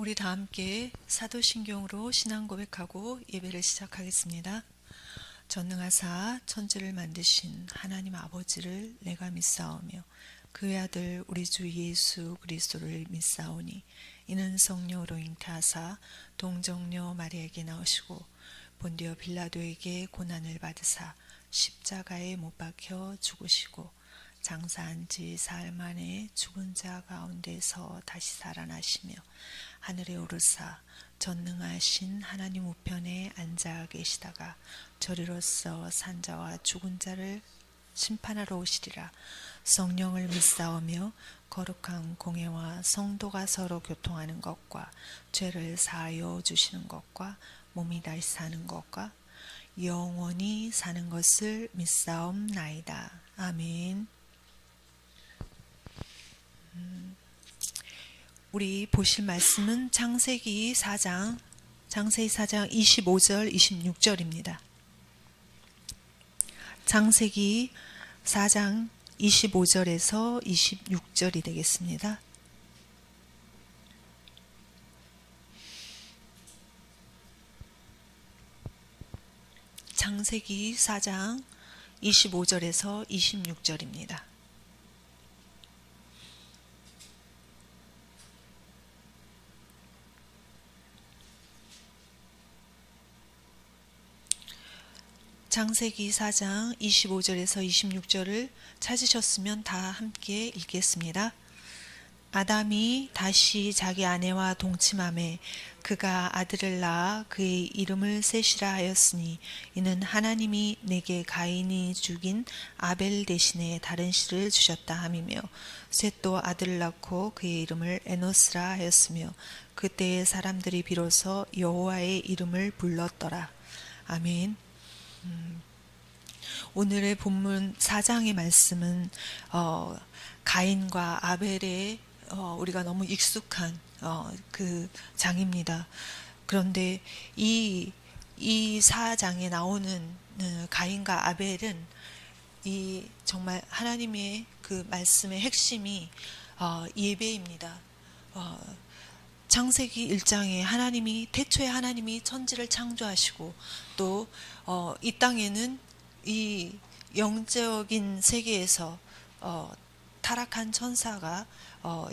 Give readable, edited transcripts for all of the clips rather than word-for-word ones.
우리 다 함께 사도신경으로 신앙 고백하고 예배를 시작하겠습니다. 전능하사 천지를 만드신 하나님 아버지를 내가 믿사오며 그의 아들 우리 주 예수 그리스도를 믿사오니 이는 성령으로 잉태하사 동정녀 마리아에게 나오시고 본디오 빌라도에게 고난을 받으사 십자가에 못 박혀 죽으시고 장사한 지 사흘 만에 죽은 자 가운데서 다시 살아나시며 하늘에 오르사 전능하신 하나님 우편에 앉아 계시다가 저리로서 산자와 죽은 자를 심판하러 오시리라. 성령을 믿사오며 거룩한 공회와 성도가 서로 교통하는 것과 죄를 사하여 주시는 것과 몸이 다시 사는 것과 영원히 사는 것을 믿사옵나이다. 아멘. 우리 보실 말씀은 창세기 4장 25절 26절입니다. 창세기 4장 25절에서 26절이 되겠습니다. 창세기 4장 25절에서 26절입니다. 창세기 4장 25절에서 26절을 찾으셨으면 다 함께 읽겠습니다. 아담이 다시 자기 아내와 동침하매 그가 아들을 낳아 그의 이름을 셋이라 하였으니 이는 하나님이 내게 가인이 죽인 아벨 대신에 다른 씨를 주셨다 함이며 셋도 아들을 낳고 그의 이름을 에노스라 하였으며 그때의 사람들이 비로소 여호와의 이름을 불렀더라. 아멘. 오늘의 본문 4장의 말씀은 가인과 아벨의 우리가 너무 익숙한 그 장입니다. 그런데 이 4장에 나오는 가인과 아벨은 이 정말 하나님의 그 말씀의 핵심이 예배입니다. 창세기 1장에 하나님이 태초에 하나님이 천지를 창조하시고 또 이 땅에는 이 영적인 세계에서 타락한 천사가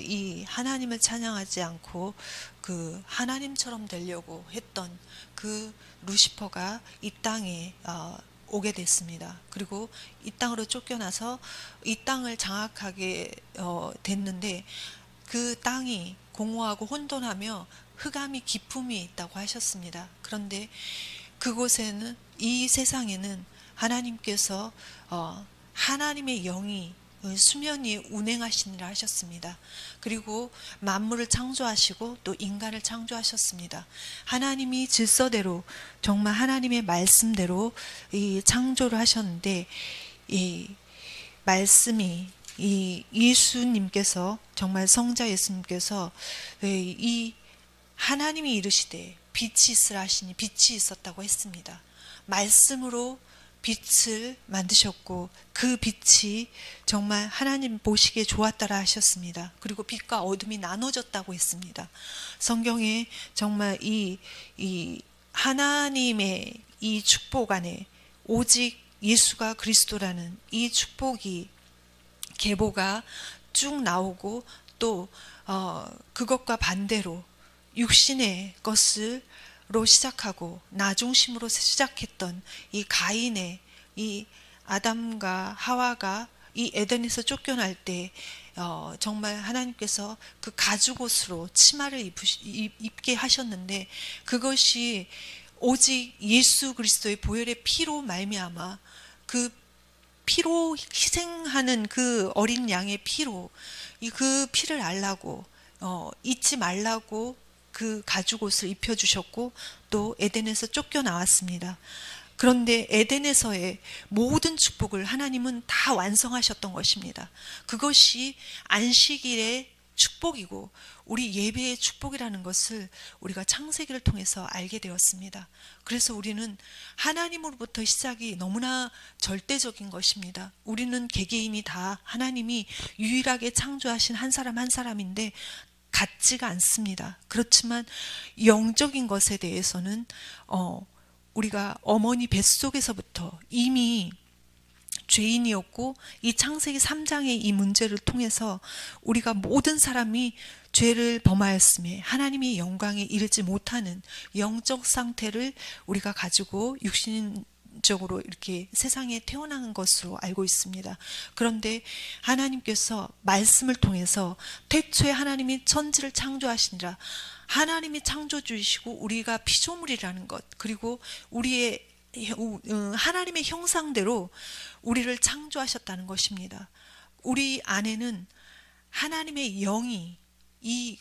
이 하나님을 찬양하지 않고 그 하나님처럼 되려고 했던 그 루시퍼가 이 땅에 오게 됐습니다. 그리고 이 땅으로 쫓겨나서 이 땅을 장악하게 됐는데 그 땅이 공허하고 혼돈하며 흑암이 기품이 있다고 하셨습니다. 그런데 그곳에는 이 세상에는 하나님께서 하나님의 영이 수면 위에 운행하시니라 하셨습니다. 그리고 만물을 창조하시고 또 인간을 창조하셨습니다. 하나님이 질서대로 정말 하나님의 말씀대로 이 창조를 하셨는데 이 말씀이 이 예수님께서 정말 성자 예수님께서 이 하나님이 이르시되 빛이 있으라 하시니 빛이 있었다고 했습니다. 말씀으로 빛을 만드셨고 그 빛이 정말 하나님 보시기에 좋았다라 하셨습니다. 그리고 빛과 어둠이 나눠졌다고 했습니다. 성경에 정말 이 하나님의 이 축복 안에 오직 예수가 그리스도라는 이 축복이 계보가 쭉 나오고 또 그것과 반대로 육신의 것으로 시작하고 나 중심으로 시작했던 이 가인의 이 아담과 하와가 이 에덴에서 쫓겨날 때 정말 하나님께서 그 가죽옷으로 치마를 입게 하셨는데 그것이 오직 예수 그리스도의 보혈의 피로 말미암아 그 피로 희생하는 그 어린 양의 피로 그 피를 알라고 잊지 말라고 그 가죽옷을 입혀주셨고 또 에덴에서 쫓겨나왔습니다. 그런데 에덴에서의 모든 축복을 하나님은 다 완성하셨던 것입니다. 그것이 안식일의 축복이고 우리 예배의 축복이라는 것을 우리가 창세기를 통해서 알게 되었습니다. 그래서 우리는 하나님으로부터 시작이 너무나 절대적인 것입니다. 우리는 개개인이 다 하나님이 유일하게 창조하신 한 사람 한 사람인데 같지가 않습니다. 그렇지만 영적인 것에 대해서는 우리가 어머니 뱃속에서부터 이미 죄인이었고, 이 창세기 3장의 이 문제를 통해서 우리가 모든 사람이 죄를 범하였음에 하나님의 영광에 이르지 못하는 영적 상태를 우리가 가지고 육신적으로 이렇게 세상에 태어난 것으로 알고 있습니다. 그런데 하나님께서 말씀을 통해서 태초에 하나님이 천지를 창조하시니라, 하나님이 창조주이시고 우리가 피조물이라는 것, 그리고 우리의 하나님의 형상대로 우리를 창조하셨다는 것입니다. 우리 안에는 하나님의 영이 이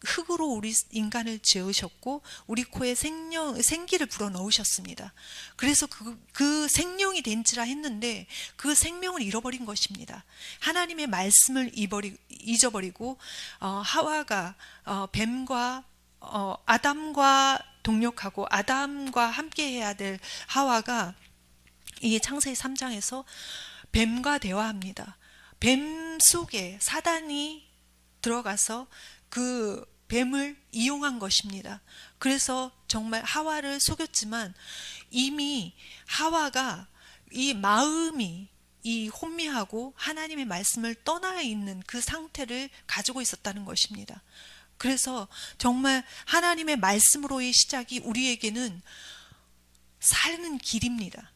흙으로 우리 인간을 지으셨고 우리 코에 생기를 불어넣으셨습니다. 그래서 그 생명이 된지라 했는데 그 생명을 잃어버린 것입니다. 하나님의 말씀을 잊어버리고 하와가 뱀과 아담과 동력하고 아담과 함께 해야 될 하와가 이 창세기 3장에서 뱀과 대화합니다. 뱀 속에 사단이 들어가서 그 뱀을 이용한 것입니다. 그래서 정말 하와를 속였지만 이미 하와가 이 마음이 이 혼미하고 하나님의 말씀을 떠나 있는 그 상태를 가지고 있었다는 것입니다. 그래서 정말 하나님의 말씀으로의 시작이 우리에게는 사는 길입니다.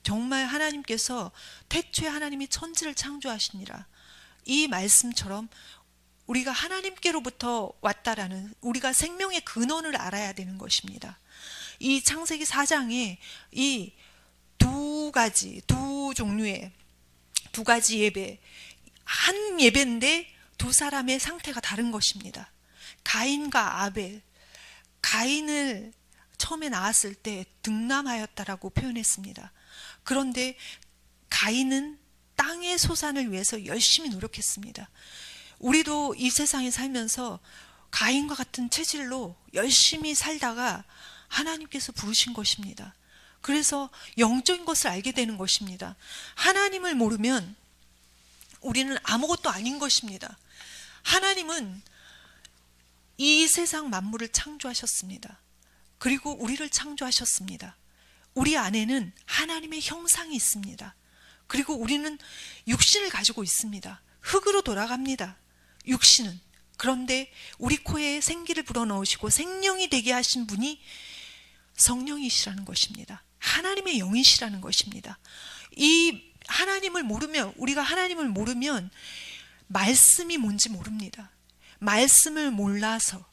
정말 하나님께서 태초에 하나님이 천지를 창조하시니라, 이 말씀처럼 우리가 하나님께로부터 왔다라는, 우리가 생명의 근원을 알아야 되는 것입니다. 이 창세기 4장에 이 두 종류의 두 가지 예배, 한 예배인데 두 사람의 상태가 다른 것입니다. 가인과 아벨, 가인을 처음에 낳았을 때 등남하였다라고 표현했습니다. 그런데 가인은 땅의 소산을 위해서 열심히 노력했습니다. 우리도 이 세상에 살면서 가인과 같은 체질로 열심히 살다가 하나님께서 부르신 것입니다. 그래서 영적인 것을 알게 되는 것입니다. 하나님을 모르면 우리는 아무것도 아닌 것입니다. 하나님은 이 세상 만물을 창조하셨습니다. 그리고 우리를 창조하셨습니다. 우리 안에는 하나님의 형상이 있습니다. 그리고 우리는 육신을 가지고 있습니다. 흙으로 돌아갑니다. 육신은. 그런데 우리 코에 생기를 불어넣으시고 생명이 되게 하신 분이 성령이시라는 것입니다. 하나님의 영이시라는 것입니다. 이 하나님을 모르면, 우리가 하나님을 모르면 말씀이 뭔지 모릅니다. 말씀을 몰라서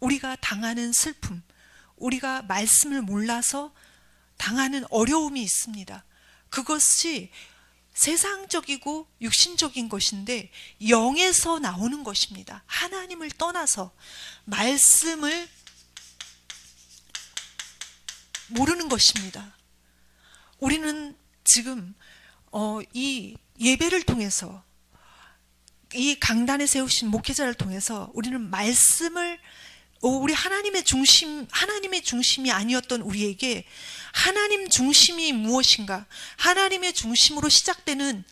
우리가 당하는 슬픔, 우리가 말씀을 몰라서 당하는 어려움이 있습니다. 그것이 세상적이고 육신적인 것인데 영에서 나오는 것입니다. 하나님을 떠나서 말씀을 모르는 것입니다. 우리는 지금 이 예배를 통해서, 이 강단에 세우신 목회자를 통해서 우리는 말씀을, 우리 하나님의 중심이 아니었던 우리에게 하나님 중심이 무엇인가, 하나님의 중심으로 시작되는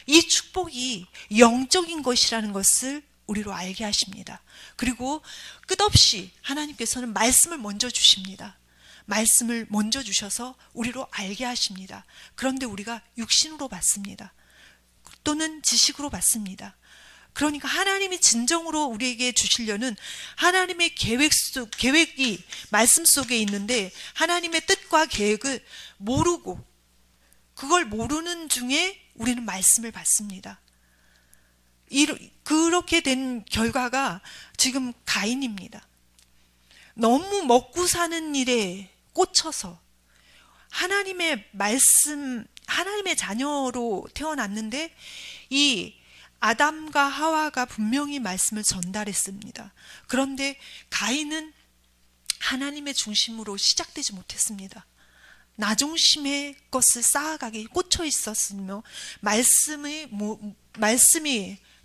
이 축복이 영적인 것이라는 것을 우리로 알게 하십니다. 그리고 끝없이 하나님께서는 말씀을 먼저 주십니다. 말씀을 먼저 주셔서 우리로 알게 하십니다. 그런데 우리가 육신으로 받습니다. 또는 지식으로 받습니다. 그러니까 하나님이 진정으로 우리에게 주시려는 하나님의 계획이 말씀 속에 있는데 하나님의 뜻과 계획을 모르고, 그걸 모르는 중에 우리는 말씀을 받습니다. 그렇게 된 결과가 지금 가인입니다. 너무 먹고 사는 일에 꽂혀서 하나님의 말씀, 하나님의 자녀로 태어났는데 이 아담과 하와가 분명히 말씀을 전달했습니다. 그런데 가인은 하나님의 중심으로 시작되지 못했습니다. 나 중심의 것을 쌓아가기 꽂혀 있었으며 말씀이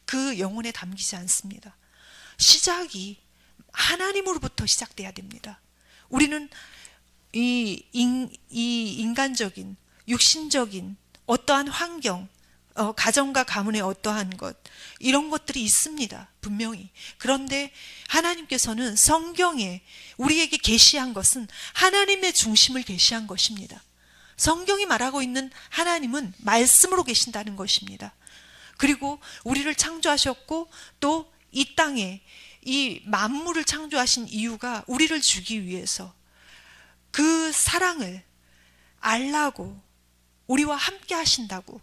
그 영혼에 담기지 않습니다. 시작이 하나님으로부터 시작돼야 됩니다. 우리는 이 인간적인, 육신적인 어떠한 환경, 가정과 가문의 어떠한 것, 이런 것들이 있습니다. 분명히. 그런데 하나님께서는 성경에 우리에게 계시한 것은 하나님의 중심을 계시한 것입니다. 성경이 말하고 있는 하나님은 말씀으로 계신다는 것입니다. 그리고 우리를 창조하셨고 또 이 땅에 이 만물을 창조하신 이유가 우리를 주기 위해서 그 사랑을 알라고 우리와 함께 하신다고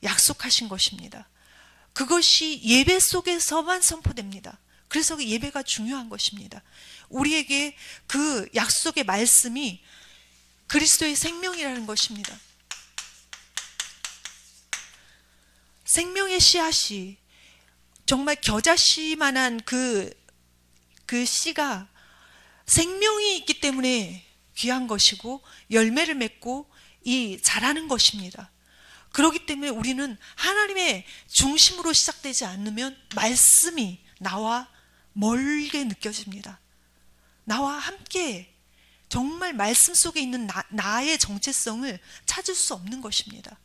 약속하신 것입니다. 그것이 예배 속에서만 선포됩니다. 그래서 그 예배가 중요한 것입니다. 우리에게 그 약속의 말씀이 그리스도의 생명이라는 것입니다. 생명의 씨앗이 정말 겨자씨만한 그 씨가 생명이 있기 때문에 귀한 것이고 열매를 맺고 자라는 것입니다. 그렇기 때문에 우리는 하나님의 중심으로 시작되지 않으면 말씀이 나와 멀게 느껴집니다. 나와 함께 정말 말씀 속에 있는 나의 정체성을 찾을 수 없는 것입니다.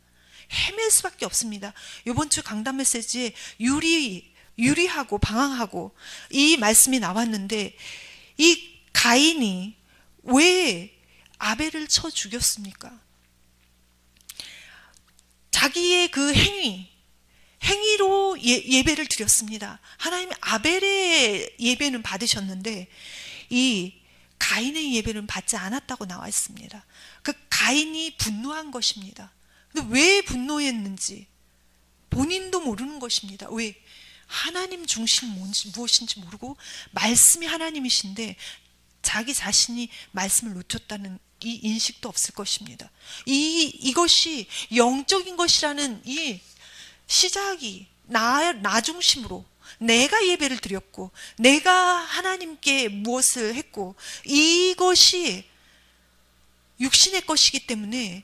헤맬 수밖에 없습니다. 이번 주 강단 메시지에 유리하고 방황하고 이 말씀이 나왔는데, 이 가인이 왜 아벨을 쳐 죽였습니까? 자기의 그 행위로 예배를 드렸습니다. 하나님이 아벨의 예배는 받으셨는데 이 가인의 예배는 받지 않았다고 나와 있습니다. 그 가인이 분노한 것입니다. 근데 왜 분노했는지 본인도 모르는 것입니다. 왜? 하나님 중심 무엇인지 모르고 말씀이 하나님이신데 자기 자신이 말씀을 놓쳤다는 이 인식도 없을 것입니다. 이것이 영적인 것이라는 이 시작이 나 중심으로 내가 예배를 드렸고 내가 하나님께 무엇을 했고 이것이 육신의 것이기 때문에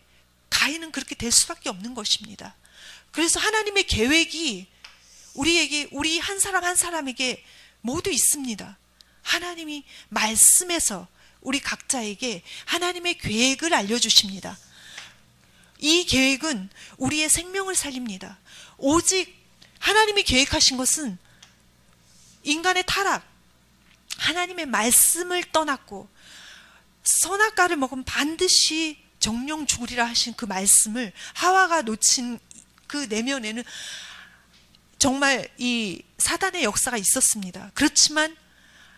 가인은 그렇게 될 수밖에 없는 것입니다. 그래서 하나님의 계획이 우리 한 사람 한 사람에게 모두 있습니다. 하나님이 말씀에서 우리 각자에게 하나님의 계획을 알려주십니다. 이 계획은 우리의 생명을 살립니다. 오직 하나님이 계획하신 것은 인간의 타락, 하나님의 말씀을 떠났고 선악과를 먹으면 반드시 정령 죽으리라 하신 그 말씀을 하와가 놓친 그 내면에는 정말 이 사단의 역사가 있었습니다. 그렇지만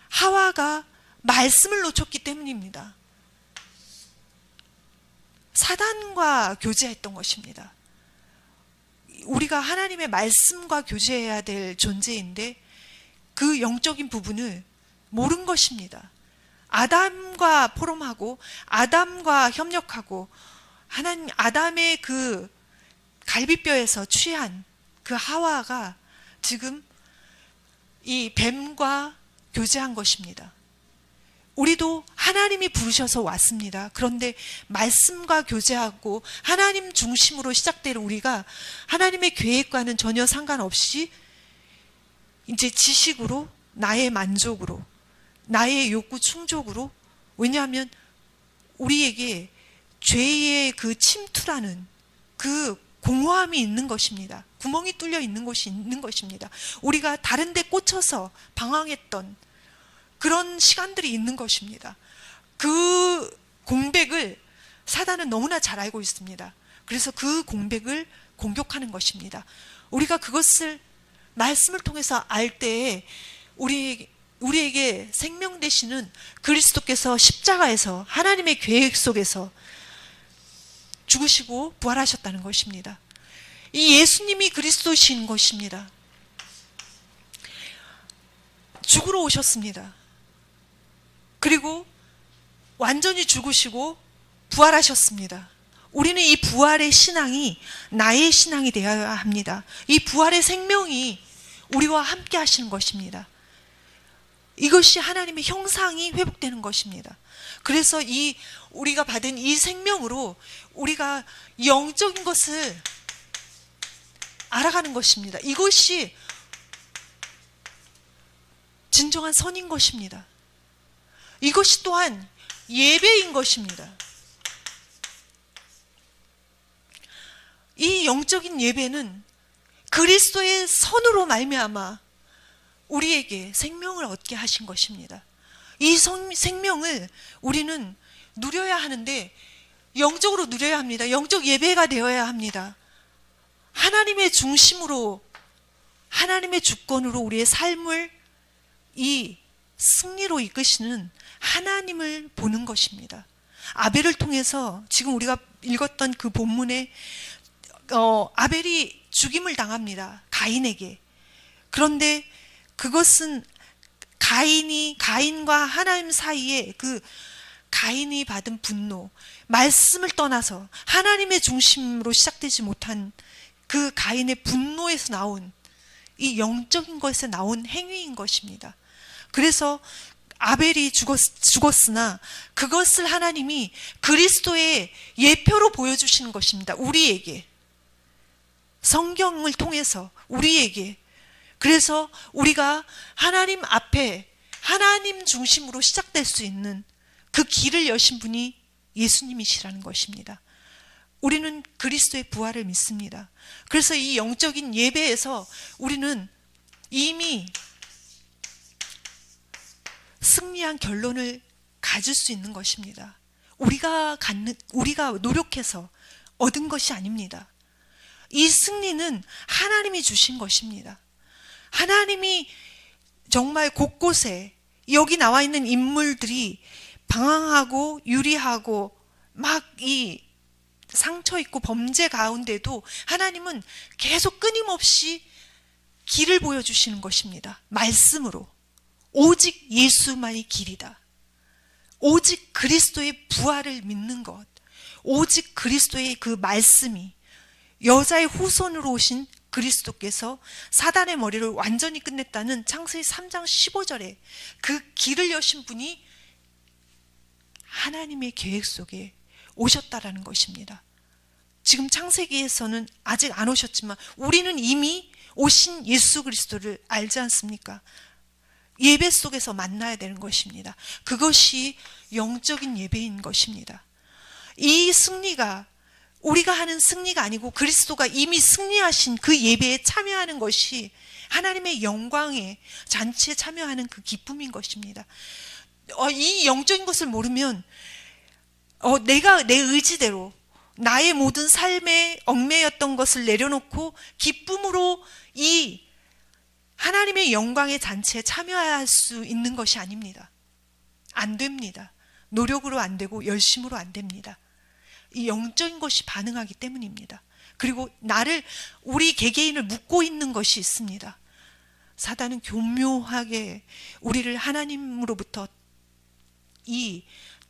하와가 말씀을 놓쳤기 때문입니다. 사단과 교제했던 것입니다. 우리가 하나님의 말씀과 교제해야 될 존재인데 그 영적인 부분을 모른 것입니다. 아담과 포럼하고 아담과 협력하고 아담의 그 갈비뼈에서 취한 그 하와가 지금 이 뱀과 교제한 것입니다. 우리도 하나님이 부르셔서 왔습니다. 그런데 말씀과 교제하고 하나님 중심으로 시작될 우리가 하나님의 계획과는 전혀 상관없이 이제 지식으로 나의 만족으로 나의 욕구 충족으로, 왜냐하면 우리에게 죄의 그 침투라는 그 공허함이 있는 것입니다. 구멍이 뚫려 있는 곳이 있는 것입니다. 우리가 다른 데 꽂혀서 방황했던 그런 시간들이 있는 것입니다. 그 공백을 사단은 너무나 잘 알고 있습니다. 그래서 그 공백을 공격하는 것입니다. 우리가 그것을 말씀을 통해서 알 때에 우리에게 생명 되시는 그리스도께서 십자가에서 하나님의 계획 속에서 죽으시고 부활하셨다는 것입니다. 이 예수님이 그리스도신 것입니다. 죽으러 오셨습니다. 그리고 완전히 죽으시고 부활하셨습니다. 우리는 이 부활의 신앙이 나의 신앙이 되어야 합니다. 이 부활의 생명이 우리와 함께 하시는 것입니다. 이것이 하나님의 형상이 회복되는 것입니다. 그래서 우리가 받은 이 생명으로 우리가 영적인 것을 알아가는 것입니다. 이것이 진정한 선인 것입니다. 이것이 또한 예배인 것입니다. 이 영적인 예배는 그리스도의 선으로 말미암아 우리에게 생명을 얻게 하신 것입니다. 이 생명을 우리는 누려야 하는데 영적으로 누려야 합니다. 영적 예배가 되어야 합니다. 하나님의 중심으로, 하나님의 주권으로 우리의 삶을 이 승리로 이끄시는 하나님을 보는 것입니다. 아벨을 통해서 지금 우리가 읽었던 그 본문에 아벨이 죽임을 당합니다. 가인에게. 그런데 그것은 가인과 하나님 사이에 그 가인이 받은 분노, 말씀을 떠나서 하나님의 중심으로 시작되지 못한 그 가인의 분노에서 나온 이 영적인 것에서 나온 행위인 것입니다. 그래서 아벨이 죽었으나 그것을 하나님이 그리스도의 예표로 보여주시는 것입니다. 우리에게. 성경을 통해서 우리에게. 그래서 우리가 하나님 앞에 하나님 중심으로 시작될 수 있는 그 길을 여신 분이 예수님이시라는 것입니다. 우리는 그리스도의 부활을 믿습니다. 그래서 이 영적인 예배에서 우리는 이미 승리한 결론을 가질 수 있는 것입니다. 우리가 노력해서 얻은 것이 아닙니다. 이 승리는 하나님이 주신 것입니다. 하나님이 정말 곳곳에 여기 나와 있는 인물들이 방황하고 유리하고 막 이 상처 있고 범죄 가운데도 하나님은 계속 끊임없이 길을 보여주시는 것입니다. 말씀으로. 오직 예수만이 길이다. 오직 그리스도의 부활을 믿는 것. 오직 그리스도의 그 말씀이 여자의 후손으로 오신 그리스도께서 사단의 머리를 완전히 끝냈다는 창세기 3장 15절에 그 길을 여신 분이 하나님의 계획 속에 오셨다라는 것입니다. 지금 창세기에서는 아직 안 오셨지만 우리는 이미 오신 예수 그리스도를 알지 않습니까? 예배 속에서 만나야 되는 것입니다. 그것이 영적인 예배인 것입니다. 이 승리가 우리가 하는 승리가 아니고 그리스도가 이미 승리하신 그 예배에 참여하는 것이 하나님의 영광의 잔치에 참여하는 그 기쁨인 것입니다. 이 영적인 것을 모르면 내가 내 의지대로 나의 모든 삶에 얽매였던 것을 내려놓고 기쁨으로 이 하나님의 영광의 잔치에 참여할 수 있는 것이 아닙니다. 안 됩니다. 노력으로 안 되고 열심으로 안 됩니다. 이 영적인 것이 반응하기 때문입니다. 그리고 우리 개개인을 묶고 있는 것이 있습니다. 사단은 교묘하게 우리를 하나님으로부터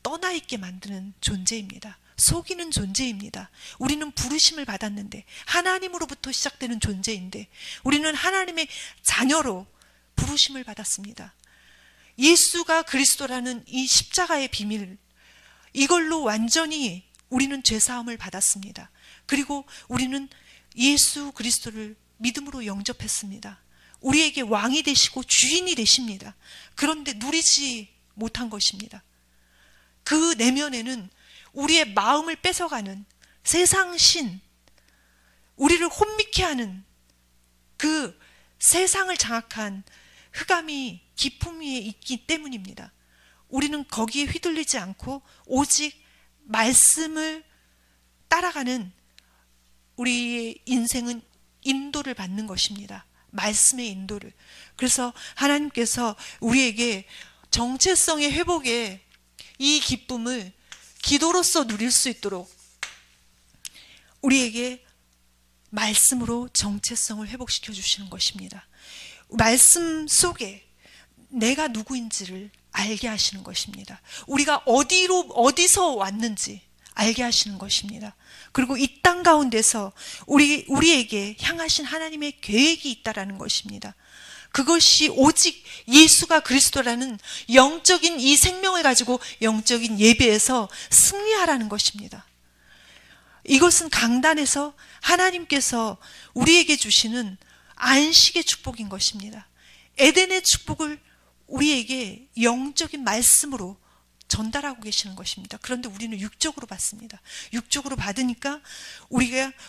떠나 있게 만드는 존재입니다. 속이는 존재입니다. 우리는 부르심을 받았는데 하나님으로부터 시작되는 존재인데 우리는 하나님의 자녀로 부르심을 받았습니다. 예수가 그리스도라는 이 십자가의 비밀, 이걸로 완전히 우리는 죄사함을 받았습니다. 그리고 우리는 예수 그리스도를 믿음으로 영접했습니다. 우리에게 왕이 되시고 주인이 되십니다. 그런데 누리지 못한 것입니다. 그 내면에는 우리의 마음을 뺏어가는 세상신, 우리를 혼미케 하는 그 세상을 장악한 흑암이 깊음 위에 있기 때문입니다. 우리는 거기에 휘둘리지 않고 오직 말씀을 따라가는 우리의 인생은 인도를 받는 것입니다. 말씀의 인도를. 그래서 하나님께서 우리에게 정체성의 회복에 이 기쁨을 기도로서 누릴 수 있도록 우리에게 말씀으로 정체성을 회복시켜 주시는 것입니다. 말씀 속에 내가 누구인지를 알게 하시는 것입니다. 우리가 어디서 왔는지 알게 하시는 것입니다. 그리고 이 땅 가운데서 우리에게 향하신 하나님의 계획이 있다라는 것입니다. 그것이 오직 예수가 그리스도라는 영적인 이 생명을 가지고 영적인 예배에서 승리하라는 것입니다. 이것은 강단에서 하나님께서 우리에게 주시는 안식의 축복인 것입니다. 에덴의 축복을 우리에게 영적인 말씀으로 전달하고 계시는 것입니다. 그런데 우리는 육적으로 받습니다. 육적으로 받으니까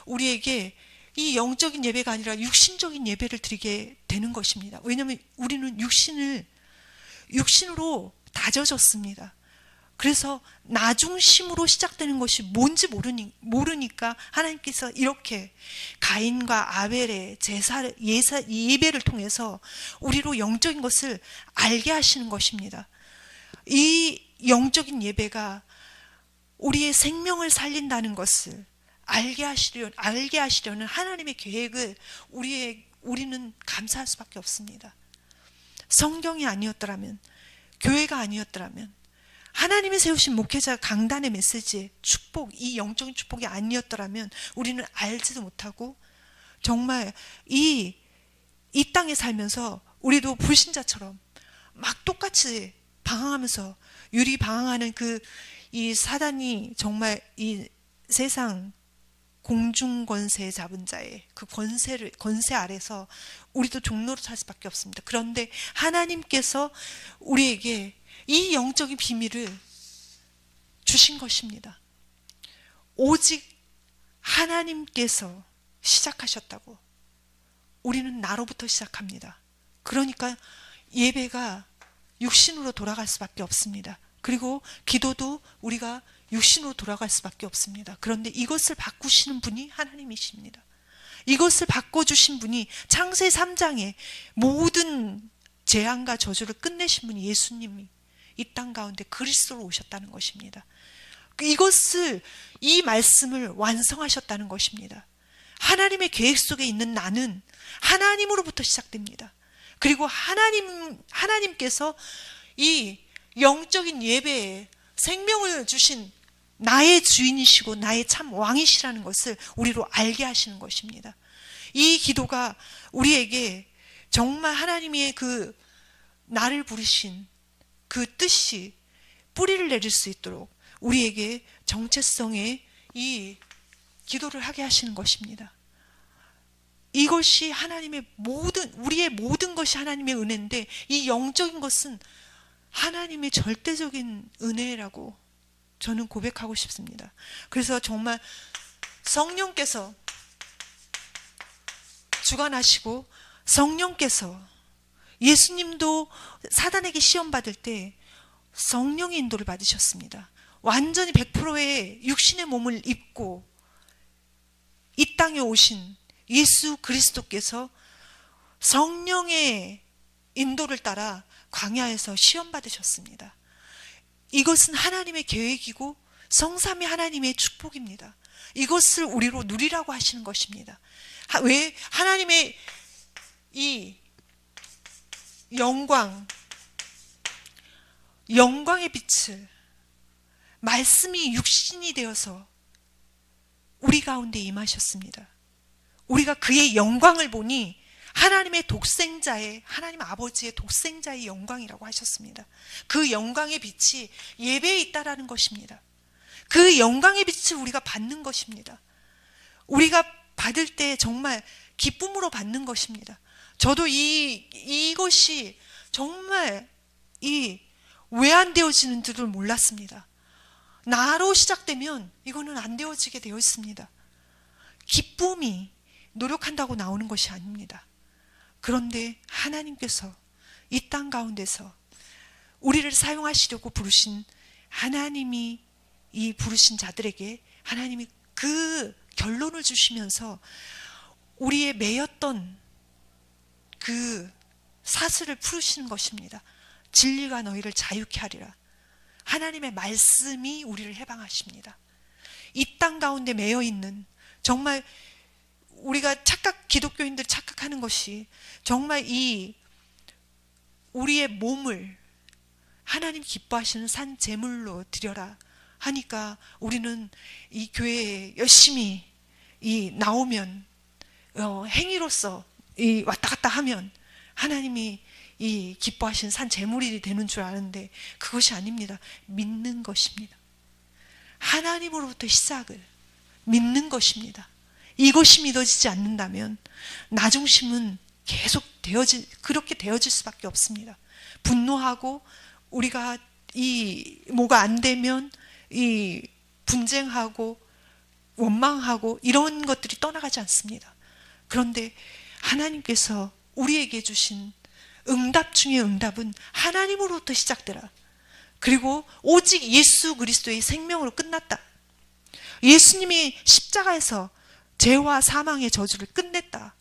우리에게 이 영적인 예배가 아니라 육신적인 예배를 드리게 되는 것입니다. 왜냐하면 우리는 육신으로 다져졌습니다. 그래서 나 중심으로 시작되는 것이 뭔지 모르니까 하나님께서 이렇게 가인과 아벨의 예배를 통해서 우리로 영적인 것을 알게 하시는 것입니다. 이 영적인 예배가 우리의 생명을 살린다는 것을 알게 하시려는 하나님의 계획을 우리는 감사할 수밖에 없습니다. 성경이 아니었더라면, 교회가 아니었더라면, 하나님이 세우신 목회자 강단의 메시지의 축복, 이 영적인 축복이 아니었더라면 우리는 알지도 못하고 정말 이 땅에 살면서 우리도 불신자처럼 막 똑같이 방황하면서 유리 방황하는 이 사단이 정말 이 세상 공중 권세 잡은 자의 그 권세 아래서 우리도 종로로 살 수밖에 없습니다. 그런데 하나님께서 우리에게 이 영적인 비밀을 주신 것입니다. 오직 하나님께서 시작하셨다고. 우리는 나로부터 시작합니다. 그러니까 예배가 육신으로 돌아갈 수밖에 없습니다. 그리고 기도도 우리가 육신으로 돌아갈 수밖에 없습니다. 그런데 이것을 바꾸시는 분이 하나님이십니다. 이것을 바꿔주신 분이 창세 3장에 모든 재앙과 저주를 끝내신 분이 예수님이 이 땅 가운데 그리스도로 오셨다는 것입니다. 이 말씀을 완성하셨다는 것입니다. 하나님의 계획 속에 있는 나는 하나님으로부터 시작됩니다. 그리고 하나님께서 이 영적인 예배에 생명을 주신 나의 주인이시고 나의 참 왕이시라는 것을 우리로 알게 하시는 것입니다. 이 기도가 우리에게 정말 하나님의 나를 부르신 그 뜻이 뿌리를 내릴 수 있도록 우리에게 정체성의 이 기도를 하게 하시는 것입니다. 이것이 우리의 모든 것이 하나님의 은혜인데 이 영적인 것은 하나님의 절대적인 은혜라고 저는 고백하고 싶습니다. 그래서 정말 성령께서 주관하시고 성령께서 예수님도 사단에게 시험 받을 때 성령의 인도를 받으셨습니다. 완전히 100%의 육신의 몸을 입고 이 땅에 오신 예수 그리스도께서 성령의 인도를 따라 광야에서 시험 받으셨습니다. 이것은 하나님의 계획이고 성삼위 하나님의 축복입니다. 이것을 우리로 누리라고 하시는 것입니다. 왜? 하나님의 이 영광의 빛을 말씀이 육신이 되어서 우리 가운데 임하셨습니다. 우리가 그의 영광을 보니 하나님 아버지의 독생자의 영광이라고 하셨습니다. 그 영광의 빛이 예배에 있다라는 것입니다. 그 영광의 빛을 우리가 받는 것입니다. 우리가 받을 때 정말 기쁨으로 받는 것입니다. 저도 이것이 정말 왜 안 되어지는 줄을 몰랐습니다. 나로 시작되면 이거는 안 되어지게 되어 있습니다. 기쁨이 노력한다고 나오는 것이 아닙니다. 그런데 하나님께서 이 땅 가운데서 우리를 사용하시려고 부르신 하나님이 이 부르신 자들에게 하나님이 그 결론을 주시면서 우리의 매였던 그 사슬을 풀으시는 것입니다. 진리가 너희를 자유케 하리라. 하나님의 말씀이 우리를 해방하십니다. 이 땅 가운데 매여 있는 정말 우리가 기독교인들 착각하는 것이 정말 우리의 몸을 하나님 기뻐하시는 산 제물로 드려라 하니까 우리는 이 교회에 열심히 나오면 행위로서 왔다 갔다 하면 하나님이 기뻐하시는 산 제물이 되는 줄 아는데 그것이 아닙니다. 믿는 것입니다. 하나님으로부터 시작을 믿는 것입니다. 이것이 믿어지지 않는다면 나 중심은 계속 그렇게 되어질 수밖에 없습니다. 분노하고 우리가 뭐가 안 되면 분쟁하고 원망하고 이런 것들이 떠나가지 않습니다. 그런데 하나님께서 우리에게 주신 응답 중에 응답은 하나님으로부터 시작되라. 그리고 오직 예수 그리스도의 생명으로 끝났다. 예수님이 십자가에서 죄와 사망의 저주를 끝냈다.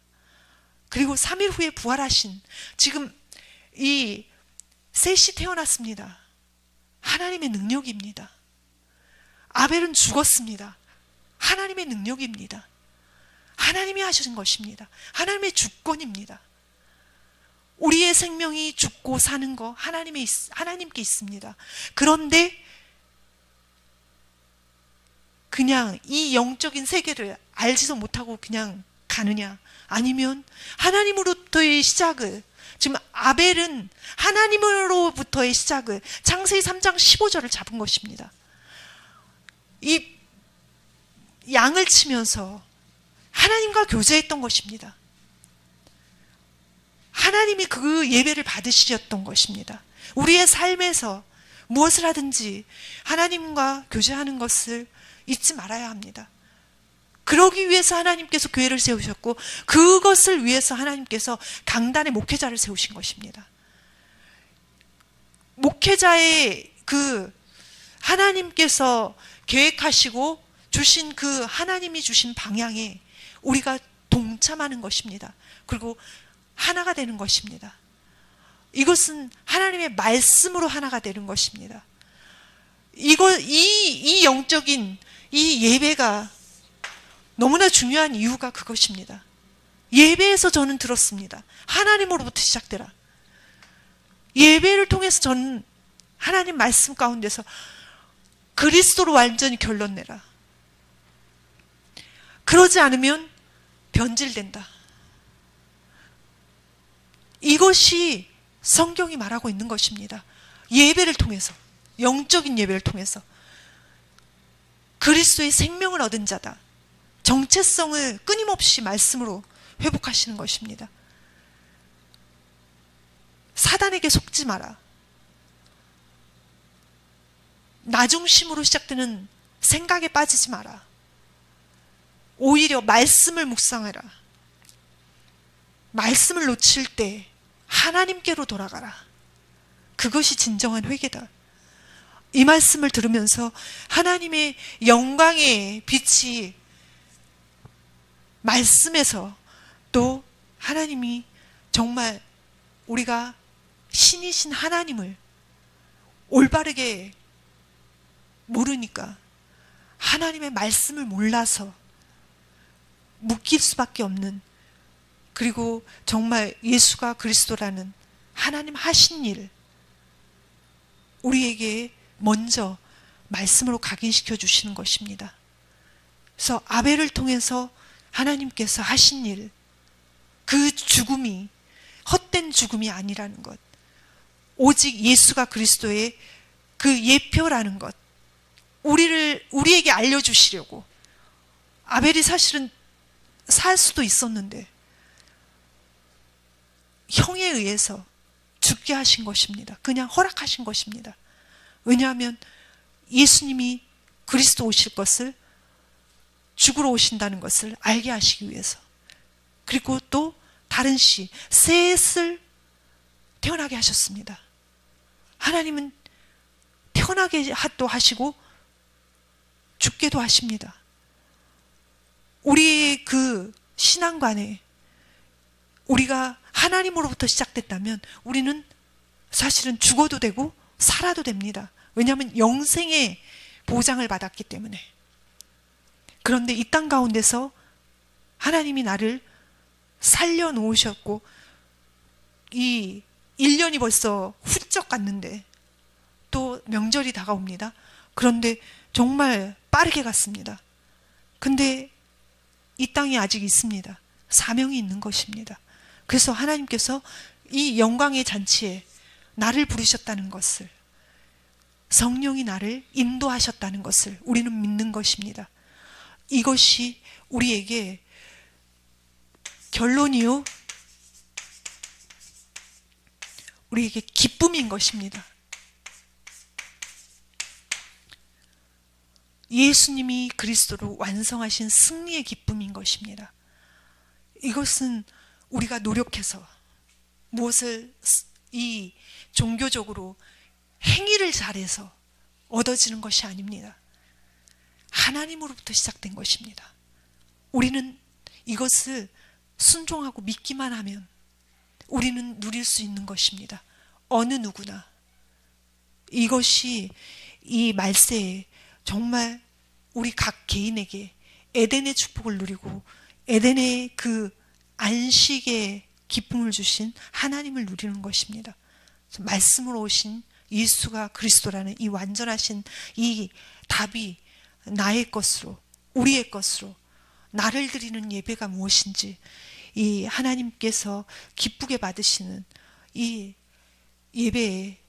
그리고 3일 후에 부활하신, 지금 이 셋이 태어났습니다. 하나님의 능력입니다. 아벨은 죽었습니다. 하나님의 능력입니다. 하나님이 하신 것입니다. 하나님의 주권입니다. 우리의 생명이 죽고 사는 거 하나님께 있습니다. 그런데 그냥 이 영적인 세계를 알지도 못하고 그냥 가느냐, 아니면 하나님으로부터의 시작을, 지금 아벨은 하나님으로부터의 시작을, 창세기 3장 15절을 잡은 것입니다. 이 양을 치면서 하나님과 교제했던 것입니다. 하나님이 그 예배를 받으시었던 것입니다. 우리의 삶에서 무엇을 하든지 하나님과 교제하는 것을 잊지 말아야 합니다. 그러기 위해서 하나님께서 교회를 세우셨고, 그것을 위해서 하나님께서 강단의 목회자를 세우신 것입니다. 목회자의 그 하나님께서 계획하시고 주신 그 하나님이 주신 방향에 우리가 동참하는 것입니다. 그리고 하나가 되는 것입니다. 이것은 하나님의 말씀으로 하나가 되는 것입니다. 이 영적인 이 예배가 너무나 중요한 이유가 그것입니다. 예배에서 저는 들었습니다. 하나님으로부터 시작되라. 예배를 통해서 저는 하나님 말씀 가운데서 그리스도로 완전히 결론 내라. 그러지 않으면 변질된다. 이것이 성경이 말하고 있는 것입니다. 예배를 통해서, 영적인 예배를 통해서 그리스도의 생명을 얻은 자다. 정체성을 끊임없이 말씀으로 회복하시는 것입니다. 사단에게 속지 마라. 나 중심으로 시작되는 생각에 빠지지 마라. 오히려 말씀을 묵상해라. 말씀을 놓칠 때 하나님께로 돌아가라. 그것이 진정한 회개다. 이 말씀을 들으면서 하나님의 영광의 빛이 말씀에서, 또 하나님이 정말 우리가 신이신 하나님을 올바르게 모르니까 하나님의 말씀을 몰라서 묶일 수밖에 없는, 그리고 정말 예수가 그리스도라는 하나님 하신 일 우리에게 먼저 말씀으로 각인시켜 주시는 것입니다. 그래서 아벨을 통해서 하나님께서 하신 일, 그 죽음이 헛된 죽음이 아니라는 것, 오직 예수가 그리스도의 그 예표라는 것, 우리에게 알려주시려고. 아벨이 사실은 살 수도 있었는데 형에 의해서 죽게 하신 것입니다. 그냥 허락하신 것입니다. 왜냐하면 예수님이 그리스도 오실 것을, 죽으러 오신다는 것을 알게 하시기 위해서. 그리고 또 다른 씨, 셋을 태어나게 하셨습니다. 하나님은 태어나게 도 하시고 죽게도 하십니다. 우리의 그 신앙관에 우리가 하나님으로부터 시작됐다면 우리는 사실은 죽어도 되고 살아도 됩니다. 왜냐하면 영생의 보장을 받았기 때문에. 그런데 이 땅 가운데서 하나님이 나를 살려놓으셨고, 이 1년이 벌써 훌쩍 갔는데 또 명절이 다가옵니다. 그런데 정말 빠르게 갔습니다. 근데 이 땅이 아직 있습니다. 사명이 있는 것입니다. 그래서 하나님께서 이 영광의 잔치에 나를 부르셨다는 것을, 성령이 나를 인도하셨다는 것을 우리는 믿는 것입니다. 이것이 우리에게 결론이요, 우리에게 기쁨인 것입니다. 예수님이 그리스도로 완성하신 승리의 기쁨인 것입니다. 이것은 우리가 노력해서 무엇을 이 종교적으로 행위를 잘해서 얻어지는 것이 아닙니다. 하나님으로부터 시작된 것입니다. 우리는 이것을 순종하고 믿기만 하면 우리는 누릴 수 있는 것입니다. 어느 누구나. 이것이 이 말세에 정말 우리 각 개인에게 에덴의 축복을 누리고 에덴의 그 안식의 기쁨을 주신 하나님을 누리는 것입니다. 말씀으로 오신 예수가 그리스도라는 이 완전하신 이 답이 나의 것으로, 우리의 것으로, 나를 드리는 예배가 무엇인지 이 하나님께서 기쁘게 받으시는 이 예배에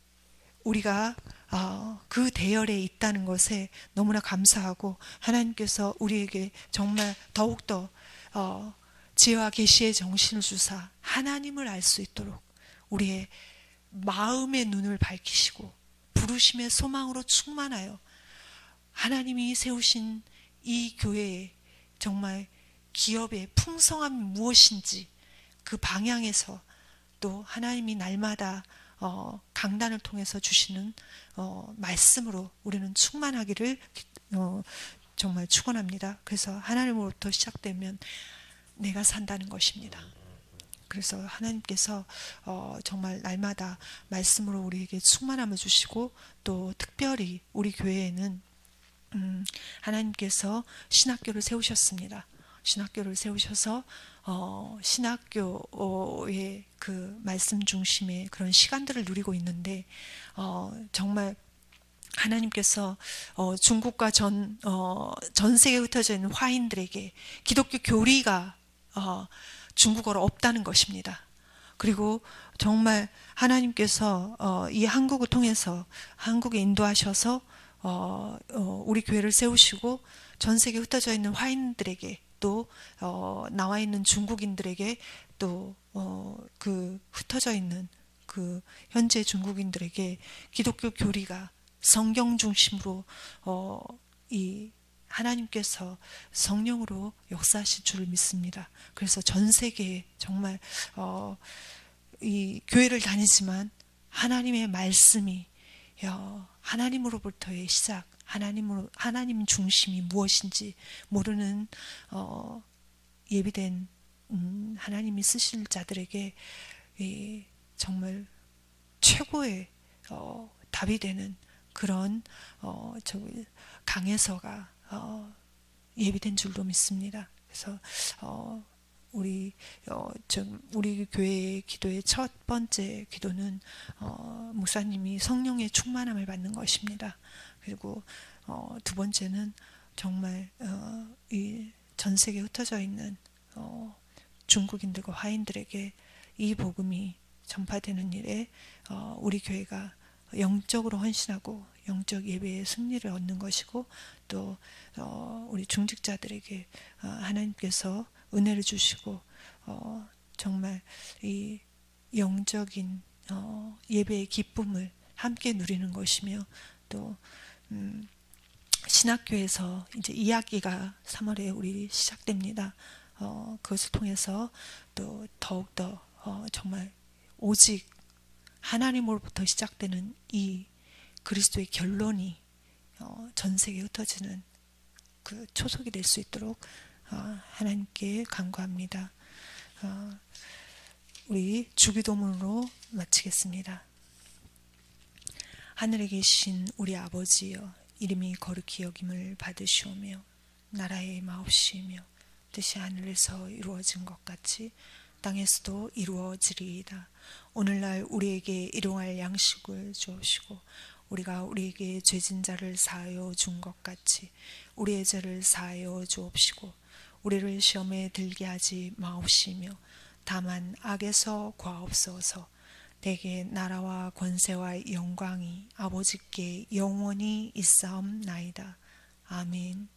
우리가 그 대열에 있다는 것에 너무나 감사하고, 하나님께서 우리에게 정말 더욱더 지혜와 계시의 정신을 주사 하나님을 알 수 있도록 우리의 마음의 눈을 밝히시고 부르심의 소망으로 충만하여 하나님이 세우신 이 교회에 정말 기업의 풍성함이 무엇인지 그 방향에서 또 하나님이 날마다 강단을 통해서 주시는 말씀으로 우리는 충만하기를 정말 축원합니다. 그래서 하나님으로부터 시작되면 내가 산다는 것입니다. 그래서 하나님께서 정말 날마다 말씀으로 우리에게 충만함을 주시고, 또 특별히 우리 교회에는 하나님께서 신학교를 세우셨습니다. 신학교를 세우셔서 신학교의 그 말씀 중심의 그런 시간들을 누리고 있는데, 정말 하나님께서 중국과 전 세계에 흩어져 있는 화인들에게 기독교 교리가 중국어로 없다는 것입니다. 그리고 정말 하나님께서 이 한국을 통해서 한국에 인도하셔서 우리 교회를 세우시고 전 세계에 흩어져 있는 화인들에게 또 나와 있는 중국인들에게 또 그 흩어져 있는 그 현재 중국인들에게 기독교 교리가 성경 중심으로 이 하나님께서 성령으로 역사하실 줄을 믿습니다. 그래서 전 세계에 정말 이 교회를 다니지만 하나님의 말씀이 하나님으로부터의 시작, 하나님 중심이 무엇인지 모르는 예비된 하나님이 쓰실 자들에게 정말 최고의 답이 되는 그런 강해서가 예비된 줄로 믿습니다. 그래서 우리 교회의 기도의 첫 번째 기도는 목사님이 성령의 충만함을 받는 것입니다. 그리고 두 번째는 정말 이 전 세계에 흩어져 있는 중국인들과 화인들에게 이 복음이 전파되는 일에 우리 교회가 영적으로 헌신하고 영적 예배의 승리를 얻는 것이고, 또 우리 중직자들에게 하나님께서 은혜를 주시고 정말 이 영적인 예배의 기쁨을 함께 누리는 것이며, 또 신학교에서 이제 2학기가 3월에 우리 시작됩니다. 그것을 통해서 또 더욱더 정말 오직 하나님으로부터 시작되는 이 그리스도의 결론이 전 세계에 흩어지는 그 초석이 될 수 있도록 하나님께 간구합니다. 우리 주기도문으로 마치겠습니다. 하늘에 계신 우리 아버지여, 이름이 거룩히 여김을 받으시오며 나라의 마옵시며 뜻이 하늘에서 이루어진 것 같이 땅에서도 이루어지리이다. 오늘날 우리에게 일용할 양식을 주옵시고, 우리가 우리에게 죄진 자를 사하여 준 것 같이 우리의 죄를 사하여 주옵시고, 우리를 시험에 들게 하지 마옵시며 다만 악에서 구하옵소서. 내게 나라와 권세와 영광이 아버지께 영원히 있사옵나이다. 아멘.